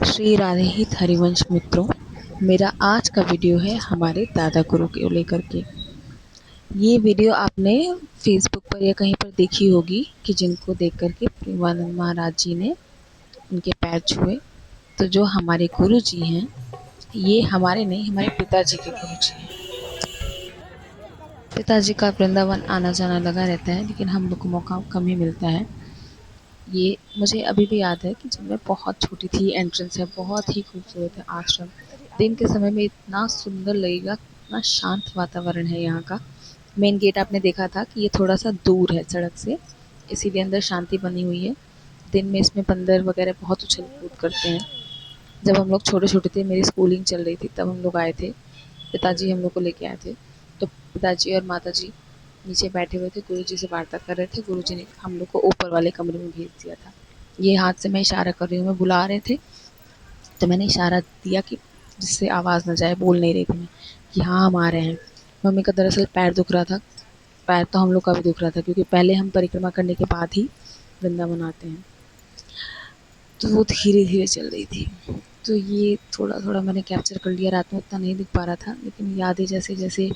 श्री राधे हित हरिवंश मित्रों, मेरा आज का वीडियो है हमारे दादा गुरु को लेकर के। ये वीडियो आपने फेसबुक पर या कहीं पर देखी होगी कि जिनको देख कर के प्रेमानंद महाराज जी ने उनके पैर छुए। तो जो हमारे गुरु जी हैं, ये हमारे नहीं, हमारे पिताजी के गुरु जी हैं। पिताजी का वृंदावन आना जाना लगा रहता है, लेकिन हम लोग को मौका कम ही मिलता है। ये मुझे अभी भी याद है कि जब मैं बहुत छोटी थी, एंट्रेंस है, बहुत ही खूबसूरत है आश्रम। दिन के समय में इतना सुंदर लगेगा, इतना शांत वातावरण है यहाँ का। मेन गेट आपने देखा था कि ये थोड़ा सा दूर है सड़क से, इसीलिए अंदर शांति बनी हुई है। दिन में इसमें बंदर वगैरह बहुत उछल कूद करते हैं। जब हम लोग छोटे छोटे थे, मेरी स्कूलिंग चल रही थी, तब हम लोग आए थे, पिताजी हम लोग को लेके आए थे। तो पिताजी और माताजी नीचे बैठे हुए थे, गुरुजी से वार्ता कर रहे थे। गुरुजी ने हम लोग को ऊपर वाले कमरे में भेज दिया था। ये हाथ से मैं इशारा कर रही हूँ, मैं बुला रहे थे, तो मैंने इशारा दिया कि जिससे आवाज़ ना जाए, बोल नहीं रही थी मैं कि हाँ हम आ रहे हैं। मम्मी का दरअसल पैर दुख रहा था। पैर तो हम लोग का भी दुख रहा था, क्योंकि पहले हम परिक्रमा करने के बाद ही वृंदावन आते हैं। तो वो धीरे धीरे चल रही थी। तो ये थोड़ा थोड़ा मैंने कैप्चर कर लिया। रात में उतना नहीं दिख पा रहा था, लेकिन यादें जैसे जैसे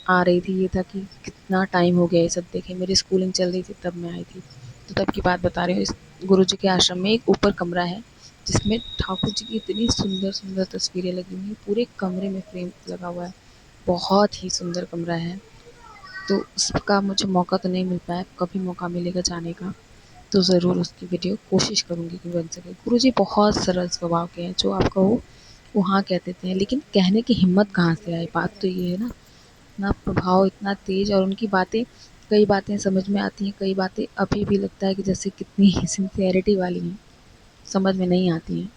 आ रही थी। ये था कि कितना टाइम हो गया ये सब देखे। मेरी स्कूलिंग चल रही थी तब मैं आई थी, तो तब की बात बता रही हूँ। इस गुरुजी के आश्रम में एक ऊपर कमरा है, जिसमें ठाकुर जी की इतनी सुंदर सुंदर तस्वीरें लगी हुई हैं। पूरे कमरे में फ्रेम लगा हुआ है, बहुत ही सुंदर कमरा है। तो उसका मुझे मौका तो नहीं मिल पाया, कभी मौका मिलेगा जाने का तो ज़रूर उसकी वीडियो कोशिश करूँगी कि बन सके। गुरुजी बहुत सरल स्वभाव के हैं, जो आप कहो वो हाँ कह देते हैं, लेकिन कहने की हिम्मत कहाँ से आई। बात तो ये है ना, इतना प्रभाव, इतना तेज़। और उनकी बातें, कई बातें समझ में आती हैं, कई बातें अभी भी लगता है कि जैसे कितनी सिंसियरिटी वाली हैं, समझ में नहीं आती हैं।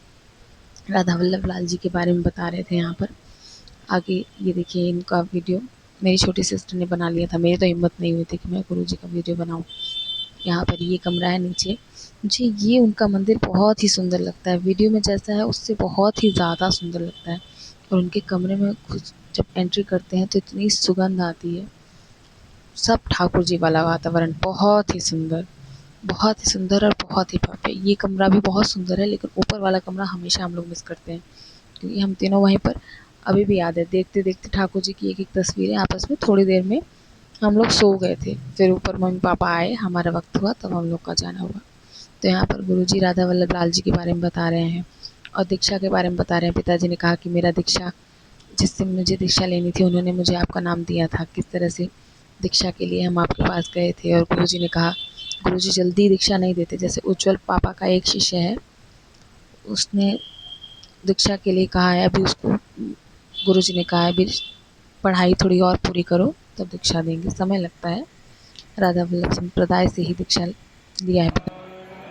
राधा वल्लभ लाल जी के बारे में बता रहे थे यहाँ पर। आगे ये देखिए इनका वीडियो मेरी छोटी सिस्टर ने बना लिया था। मेरी तो हिम्मत नहीं हुई थी कि मैं गुरुजी का वीडियो बनाऊँ। यहाँ पर ये कमरा है नीचे। मुझे ये उनका मंदिर बहुत ही सुंदर लगता है, वीडियो में जैसा है उससे बहुत ही ज़्यादा सुंदर लगता है। और उनके कमरे में कुछ जब एंट्री करते हैं तो इतनी सुगंध आती है। सब ठाकुर जी वाला वातावरण, बहुत ही सुंदर और बहुत ही भव्य। ये कमरा भी बहुत सुंदर है, लेकिन ऊपर वाला कमरा हमेशा हम लोग मिस करते हैं, क्योंकि हम तीनों वहीं पर। अभी भी याद है, देखते देखते ठाकुर जी की एक एक तस्वीरें आपस में, थोड़ी देर में हम लोग सो गए थे। फिर ऊपर मम्मी पापा आए, हमारा वक्त हुआ, तब हम लोग का जाना हुआ। तो यहाँ पर गुरुजी राधा वल्लभ लाल जी के बारे में बता रहे हैं और दीक्षा के बारे में बता रहे हैं। पिताजी ने कहा कि मेरा दीक्षा, जिससे मुझे दीक्षा लेनी थी, उन्होंने मुझे आपका नाम दिया था। किस तरह से दीक्षा के लिए हम आपके पास गए थे, और गुरुजी ने कहा, गुरुजी जल्दी दीक्षा नहीं देते। जैसे उज्जवल पापा का एक शिष्य है, उसने दीक्षा के लिए कहा है, अभी उसको गुरुजी ने कहा है अभी पढ़ाई थोड़ी और पूरी करो तब दीक्षा देंगे, समय लगता है। राधा वल्लभ संप्रदाय से ही दीक्षा लिया है।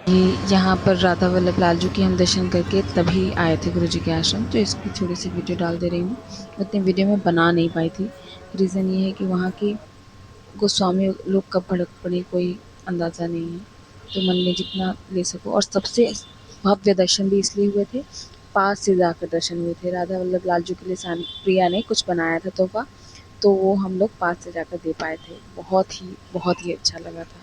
ये यहाँ पर राधा वल्लभ लाल जी के हम दर्शन करके तभी आए थे गुरुजी के आश्रम। तो इसकी थोड़ी सी वीडियो डाल दे रही हूँ। उतनी वीडियो में बना नहीं पाई थी। रीज़न ये है कि वहाँ के गोस्वामी लोग कब भड़क पड़े कोई अंदाज़ा नहीं है। तो मन में जितना ले सको। और सबसे भव्य दर्शन भी इसलिए हुए थे, पास से जाकर दर्शन हुए थे। राधा वल्लभ लाल जी के लिए प्रिया ने कुछ बनाया था तोहफ़ा, तो वो हम लोग पास से जाकर दे पाए थे। बहुत ही अच्छा लगा था।